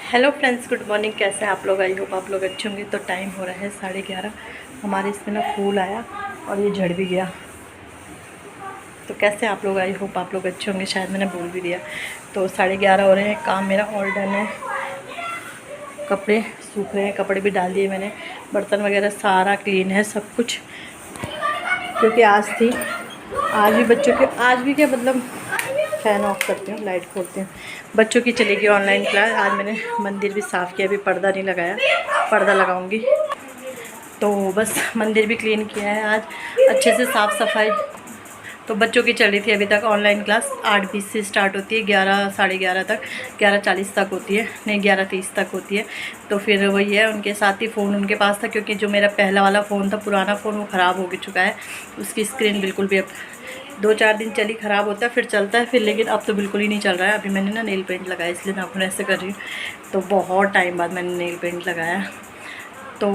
Hello friends, good morning. कैसे हैं आप लोग? आई होप आप लोग अच्छे होंगे। तो टाइम हो रहा है 11:30। हमारे इसमें ना फूल आया और ये झड़ भी गया। तो कैसे हैं आप लोग? आई होप आप लोग अच्छे होंगे। शायद मैंने बोल भी दिया। तो 11:30 हो रहे हैं। काम मेरा ऑल डन है। कपड़े सूख रहे हैं, कपड़े भी डाल दिए मैंने। बर्तन वगैरह सारा क्लीन है सब कुछ, क्योंकि आज भी बच्चों के आज भी क्या मतलब फ़ैन ऑफ करती हूँ, लाइट खोलती हूँ। बच्चों की चलेगी ऑनलाइन क्लास। आज मैंने मंदिर भी साफ़ किया, अभी पर्दा नहीं लगाया, पर्दा लगाऊंगी। तो बस मंदिर भी क्लीन किया है आज अच्छे से, साफ़ सफाई। तो बच्चों की चल रही थी अभी तक ऑनलाइन क्लास। 8:20 से स्टार्ट होती है, 11 11:30 तक, 11:40 तक होती है, नहीं 11:30 तक होती है। तो फिर वही है, उनके साथ ही फ़ोन उनके पास था, क्योंकि जो मेरा पहला वाला फ़ोन था, पुराना फ़ोन, वो ख़राब हो चुका है। उसकी स्क्रीन बिल्कुल भी अब 2-4 दिन चली, ख़राब होता है फिर चलता है फिर, लेकिन अब तो बिल्कुल ही नहीं चल रहा है। अभी मैंने ना नेल पेंट लगाया, इसलिए नाखून ऐसे कर रही हूँ। तो बहुत टाइम बाद मैंने नेल पेंट लगाया। तो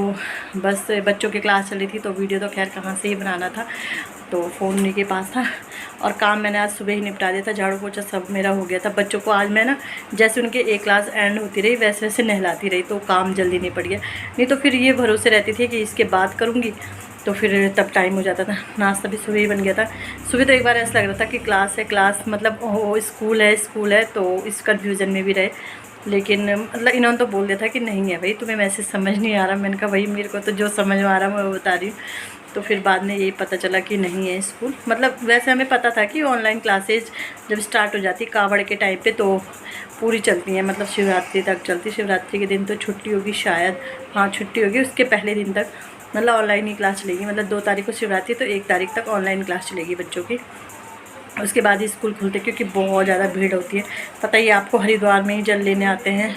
बस बच्चों की क्लास चली थी, तो वीडियो तो खैर कहाँ से ही बनाना था, तो फ़ोन उन्हीं के पास था। और काम मैंने आज सुबह ही निपटा दिया था, झाड़ू पोछा सब मेरा हो गया था। बच्चों को आज मैं ना, जैसे उनके एक क्लास एंड होती रही वैसे वैसे नहलाती रही, तो काम जल्दी नहीं पड़ गया। नहीं तो फिर ये भरोसे रहती थी कि इसके बाद करूँगी, तो फिर तब टाइम हो जाता था। नाश्ता भी सुबह ही बन गया था। सुबह तो एक बार ऐसा लग रहा था कि क्लास है, क्लास मतलब ओ स्कूल है, तो इस कन्फ्यूज़न में भी रहे। लेकिन मतलब इन्होंने तो बोल दिया था कि नहीं है भाई, तुम्हें मैसेज समझ नहीं आ रहा। मैंने कहा भाई मेरे को तो जो समझ में आ रहा है मैं वो बता रही हूँ। तो फिर बाद में यही पता चला कि नहीं है स्कूल। मतलब वैसे हमें पता था कि ऑनलाइन क्लासेज जब स्टार्ट हो जाती कावड़ के टाइम पे तो पूरी चलती हैं, मतलब शिवरात्रि तक चलती। शिवरात्रि के दिन तो छुट्टी होगी शायद, हाँ छुट्टी होगी, उसके पहले दिन तक मतलब ऑनलाइन ही क्लास चलेगी। मतलब 2 तारीख को शिवरात्रि, तो 1 तारीख तक ऑनलाइन क्लास चलेगी बच्चों की। उसके बाद ही स्कूल खुलते, क्योंकि बहुत ज़्यादा भीड़ होती है। पता ही है आपको, हरिद्वार में ही जल लेने आते हैं,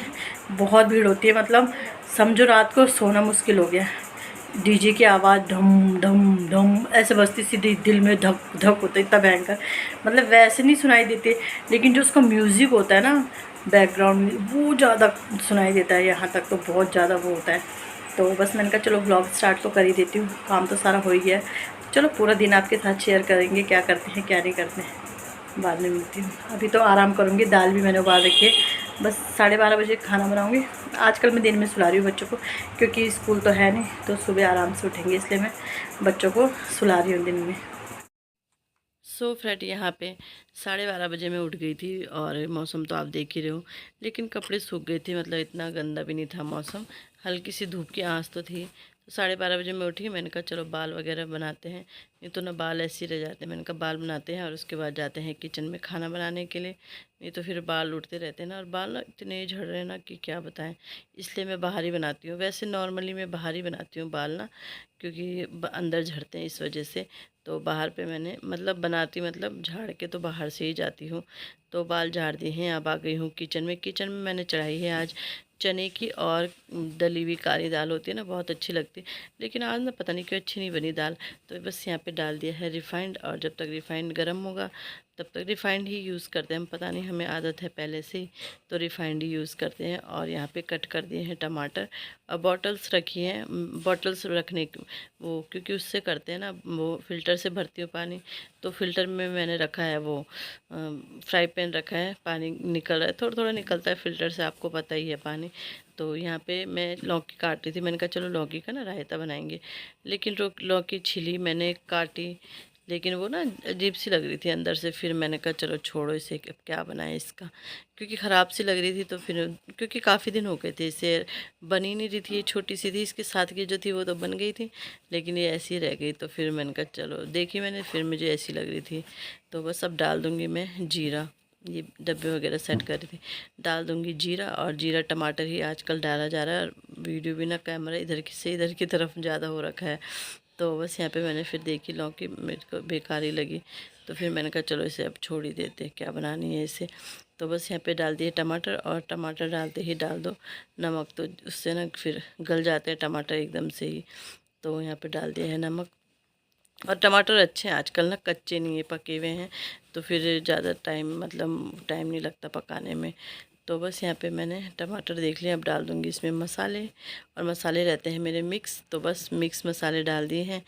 बहुत भीड़ होती है। मतलब समझो रात को सोना मुश्किल हो गया। डीजे की आवाज़ धम धम धम ऐसे बजती, सीधी दिल में धक धक होता है, इतना भयंकर। मतलब वैसे नहीं सुनाई देते, लेकिन जो उसका म्यूज़िक होता है ना, बैकग्राउंड वो ज़्यादा सुनाई देता है। यहाँ तक तो बहुत ज़्यादा वो होता है। तो बस मैंने कहा चलो व्लॉग स्टार्ट तो कर ही देती हूँ, काम तो सारा हो ही गया है। चलो पूरा दिन आपके साथ शेयर करेंगे, क्या करते हैं क्या नहीं करते हैं। बाद में मिलती हूँ। अभी तो आराम करूँगी, दाल भी मैंने उबाल रखी है। बस 12:30 बजे खाना बनाऊँगी। आजकल मैं दिन में सुला रही हूँ बच्चों को, क्योंकि स्कूल तो है नहीं, तो सुबह आराम से उठेंगे, इसलिए मैं बच्चों को सुला रही हूँ दिन में। सो फ्रेंड, यहाँ पे 12:30 बजे मैं उठ गई थी, और मौसम तो आप देख ही रहे हो, लेकिन कपड़े सूख गए थे। मतलब इतना गंदा भी नहीं था मौसम, हल्की सी धूप की आंच तो थी। तो 12:30 बजे मैं उठी। मैंने कहा चलो बाल वगैरह बनाते हैं, नहीं तो ना बाल ऐसे ही रह जाते हैं। मैंने कहा बाल बनाते हैं और उसके बाद जाते हैं किचन में खाना बनाने के लिए, नहीं तो फिर बाल उड़ते रहते हैं ना। और बाल ना इतने झड़ रहे हैं ना कि क्या बताएं, इसलिए मैं बाहर ही बनाती हूँ। वैसे नॉर्मली मैं बाहर ही बनाती हूँ बाल ना, क्योंकि अंदर झड़ते हैं इस वजह से। तो बाहर पे मैंने मतलब बनाती, मतलब झाड़ के तो बाहर से ही जाती हूँ। तो बाल झाड़ दिए हैं, अब आ गई हूँ किचन में। किचन में मैंने चढ़ाई है आज चने की और दली हुई काली दाल होती है ना, बहुत अच्छी लगती है। लेकिन आज ना पता नहीं क्यों अच्छी नहीं बनी दाल। तो बस यहाँ पे डाल दिया है रिफ़ाइंड, और जब तक रिफ़ाइंड गर्म होगा तब तक रिफ़ाइंड ही यूज़ करते हैं हम। पता नहीं हमें आदत है पहले से ही, तो रिफ़ाइंड ही यूज़ करते हैं। और यहाँ पे कट कर दिए हैं टमाटर, और बॉटल्स रखी हैं। बॉटल्स रखने वो, क्योंकि उससे करते हैं ना, वो फ़िल्टर से भरती हूँ पानी, तो फ़िल्टर में मैंने रखा है वो फ्राई पैन रखा है। पानी निकल रहा है, थोड़ा थोड़ा निकलता है फ़िल्टर से, आपको पता ही है पानी। तो यहाँ पे मैं लौकी काट रही थी। मैंने कहा चलो लौकी का ना रायता बनाएंगे, लेकिन लौकी छिली मैंने, काटी, लेकिन वो ना अजीब सी लग रही थी अंदर से। फिर मैंने कहा चलो छोड़ो इसे, अब क्या बनाए इसका, क्योंकि ख़राब सी लग रही थी। तो फिर क्योंकि काफ़ी दिन हो गए थे इसे बनी नहीं रही थी, ये छोटी सी थी, इसके साथ की जो थी वो तो बन गई थी, लेकिन ये ऐसी रह गई। तो फिर मैंने कहा चलो, देखी मैंने, फिर मुझे ऐसी लग रही थी। तो बस अब डाल दूँगी मैं जीरा, ये डब्बे वगैरह सेट कर रही थी, डाल दूँगी जीरा। और जीरा टमाटर ही आजकल डाला जा रहा है, और वीडियो भी ना कैमरा इधर की से इधर की तरफ ज़्यादा हो रखा है। तो बस यहाँ पे मैंने फिर देखी लौकी, मेरे को बेकार ही लगी। तो फिर मैंने कहा चलो इसे अब छोड़ ही देते, क्या बनानी है इसे। तो बस यहाँ पे डाल दिए टमाटर, और टमाटर डालते ही डाल दो नमक, तो उससे ना फिर गल जाते हैं टमाटर एकदम से ही। तो यहाँ पे डाल दिया है नमक। और टमाटर अच्छे हैं आजकल ना, कच्चे नहीं है, पके हुए हैं, तो फिर ज़्यादा टाइम मतलब टाइम नहीं लगता पकाने में। तो बस यहाँ पे मैंने टमाटर देख लिया। अब डाल दूँगी इसमें मसाले, और मसाले रहते हैं मेरे मिक्स, तो बस मिक्स मसाले डाल दिए हैं।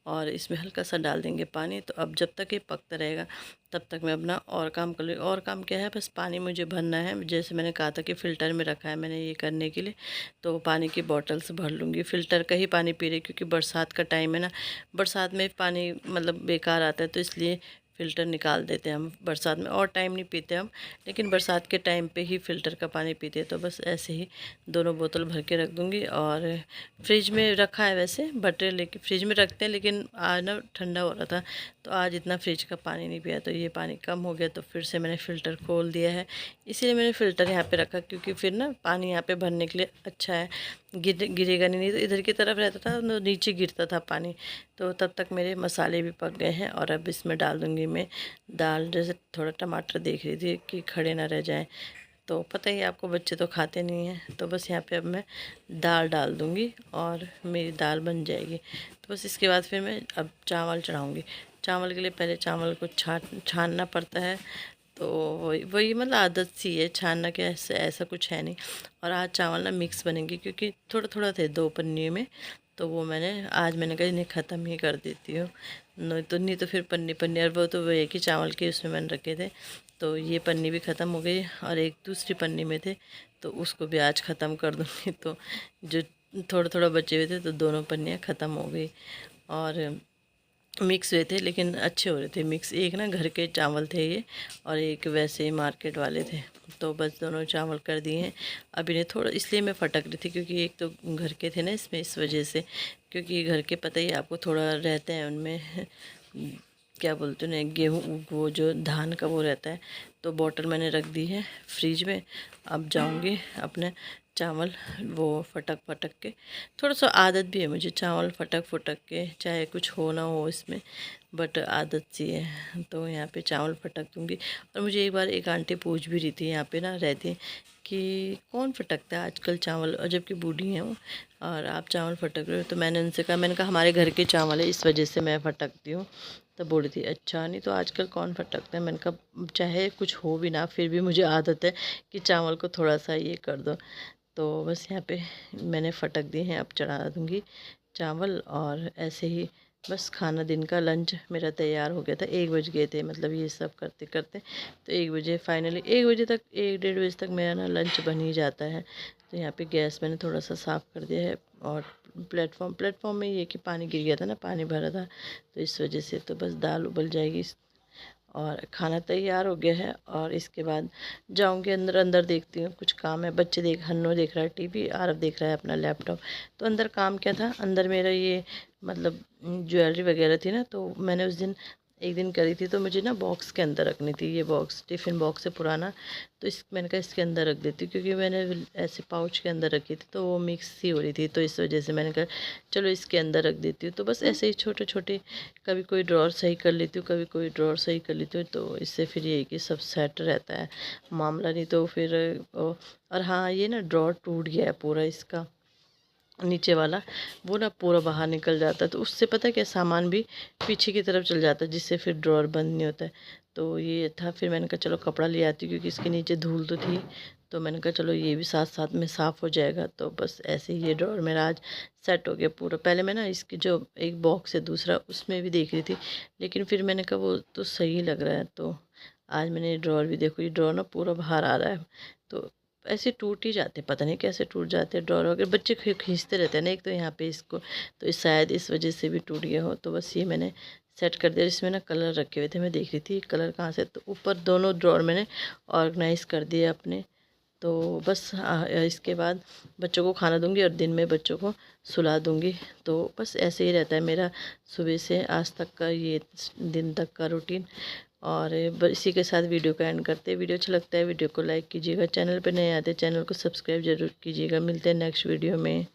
और इसमें हल्का सा डाल देंगे पानी। तो अब जब तक ये पकता रहेगा तब तक मैं अपना और काम कर लूँ। और काम क्या है, बस पानी मुझे भरना है। जैसे मैंने कहा था कि फ़िल्टर में रखा है मैंने ये करने के लिए, तो पानी की बॉटल से भर लूँगी। फ़िल्टर का ही पानी पी रही, क्योंकि बरसात का टाइम है ना, बरसात में पानी मतलब बेकार आता है, तो इसलिए फ़िल्टर निकाल देते हैं हम बरसात में। और टाइम नहीं पीते हम, लेकिन बरसात के टाइम पे ही फ़िल्टर का पानी पीते हैं। तो बस ऐसे ही दोनों बोतल भर के रख दूँगी। और फ्रिज में रखा है वैसे, बट लेकिन फ्रिज में रखते हैं, लेकिन आज ना ठंडा हो रहा था, तो आज इतना फ्रिज का पानी नहीं पिया, तो ये पानी कम हो गया, तो फिर से मैंने फ़िल्टर खोल दिया है। इसीलिए मैंने फ़िल्टर यहाँ पे रखा, क्योंकि फिर ना पानी यहाँ पे भरने के लिए अच्छा है, गिरेगा नहीं। तो इधर की तरफ रहता था तो नीचे गिरता था पानी। तो तब तक मेरे मसाले भी पक गए हैं, और अब इसमें डाल दूँगी मैं दाल। जैसे थोड़ा टमाटर देख रही थी कि खड़े ना रह जाएँ, तो पता ही है आपको, बच्चे तो खाते नहीं हैं। तो बस यहाँ पे अब मैं दाल डाल दूँगी और मेरी दाल बन जाएगी। तो बस इसके बाद फिर मैं अब चावल चढ़ाऊँगी। चावल के लिए पहले चावल को छानना पड़ता है। तो वही वही मतलब आदत सी है छानना, के ऐसे ऐसा कुछ है नहीं। और आज चावल ना मिक्स बनेंगे, क्योंकि थोड़ा थोड़ा थे 2 पन्नी में, तो वो मैंने कहा इन्हें ख़त्म ही कर देती हूँ। नहीं तो फिर पन्नी पन्नी, और वो तो वो एक ही चावल के उसमें मैंने रखे थे, तो ये पन्नी भी ख़त्म हो गई, और एक दूसरी पन्नी में थे, तो उसको भी आज ख़त्म कर दूँगी। तो जो थोड़ा थोड़ा बचे हुए थे, तो दोनों पन्नियाँ ख़त्म हो गई। और मिक्स हुए थे, लेकिन अच्छे हो रहे थे मिक्स। एक ना घर के चावल थे ये, और एक वैसे ही मार्केट वाले थे। तो बस दोनों चावल कर दिए हैं। अब इन्हें थोड़ा इसलिए मैं फटक रही थी, क्योंकि एक तो घर के थे ना इसमें, इस वजह से। क्योंकि घर के पता ही आपको थोड़ा रहते हैं उनमें क्या बोलते हैं ना, गेहूँ, वो जो धान का वो रहता है। तो बॉटल मैंने रख दी है फ्रिज में। अब जाऊँगी अपने चावल वो फटक फटक के। थोड़ा सा आदत भी है मुझे चावल फटक फटक के, चाहे कुछ हो ना हो इसमें, बट आदत सी है। तो यहाँ पे चावल फटक दूँगी। और मुझे एक बार एक आंटी पूछ भी रही थी, यहाँ पे ना रहती, कि कौन फटकता है आजकल चावल, और जबकि बूढ़ी हैं वो, और आप चावल फटक रहे हो। तो मैंने उनसे कहा, मैंने कहा हमारे घर के चावल है, इस वजह से मैं फटकती हूँ। तो बोली थी अच्छा, नहीं तो आजकल कौन फटकता है। मैंने कहा चाहे कुछ हो भी ना, फिर भी मुझे आदत है कि चावल को थोड़ा सा ये कर दो। तो बस यहाँ पे मैंने फटक दिए हैं, अब चढ़ा दूँगी चावल। और ऐसे ही बस खाना, दिन का लंच मेरा तैयार हो गया था। 1 बज गए थे, मतलब ये सब करते करते। तो 1 बजे फाइनली, 1 बजे तक, 1 डेढ़ बजे तक मेरा ना लंच बन ही जाता है। तो यहाँ पे गैस मैंने थोड़ा सा साफ़ कर दिया है। और प्लेटफॉर्म में ये कि पानी गिर गया था ना, पानी भरा था, तो इस वजह से। तो बस दाल उबल जाएगी, और खाना तैयार हो गया है। और इसके बाद जाऊंगी अंदर। अंदर देखती हूँ कुछ काम है। हन्नो देख रहा है टीवी, आरव देख रहा है अपना लैपटॉप। तो अंदर काम क्या था, अंदर मेरा ये मतलब ज्वेलरी वगैरह थी ना, तो मैंने उस दिन एक दिन करी थी, तो मुझे ना बॉक्स के अंदर रखनी थी। ये बॉक्स टिफ़िन बॉक्स है पुराना, तो मैंने कहा इसके अंदर रख देती हूँ, क्योंकि मैंने ऐसे पाउच के अंदर रखी थी, तो वो मिक्स सी हो रही थी। तो इस वजह से मैंने कहा चलो इसके अंदर रख देती हूँ। तो बस ऐसे ही छोटे छोटे, कभी कोई ड्रॉर सही कर लेती हूँ, कभी कोई ड्रॉर सही कर लेती हूँ, तो इससे फिर ये है कि सब सेट रहता है मामला। नहीं तो फिर और हाँ, ये ना ड्रॉर टूट गया है पूरा इसका, नीचे वाला, वो ना पूरा बाहर निकल जाता है। तो उससे पता है क्या, सामान भी पीछे की तरफ चल जाता है, जिससे फिर ड्रॉर बंद नहीं होता है। तो ये था, फिर मैंने कहा चलो कपड़ा ले आती हूँ, क्योंकि इसके नीचे धूल तो थी। तो मैंने कहा चलो ये भी साथ साथ में साफ़ हो जाएगा। तो बस ऐसे ही ये ड्रॉर मेरा आज सेट हो गया पूरा। पहले मैं ना इसकी जो एक बॉक्स है दूसरा, उसमें भी देख रही थी, लेकिन फिर मैंने कहा वो तो सही लग रहा है। तो आज मैंने ड्रॉर भी, देखो ये ड्रॉर ना पूरा बाहर आ रहा है। तो ऐसे टूट ही जाते, पता नहीं कैसे टूट जाते हैं ड्रॉर वगैरह। बच्चे खींचते रहते हैं ना, एक तो यहाँ पे इसको, तो शायद इस वजह से भी टूट गया हो। तो बस ये मैंने सेट कर दिया। इसमें ना कलर रखे हुए थे, मैं देख रही थी कलर कहाँ से, तो ऊपर दोनों ड्रॉर मैंने ऑर्गेनाइज़ कर दिए अपने। तो बस इसके बाद बच्चों को खाना दूंगी, और दिन में बच्चों को सुला दूंगी। तो बस ऐसे ही रहता है मेरा सुबह से आज तक का, ये दिन तक का रूटीन। और इसी के साथ वीडियो का एंड करते हैं। वीडियो अच्छा लगता है वीडियो को लाइक कीजिएगा, चैनल पर नए आते चैनल को सब्सक्राइब जरूर कीजिएगा। मिलते हैं नेक्स्ट वीडियो में।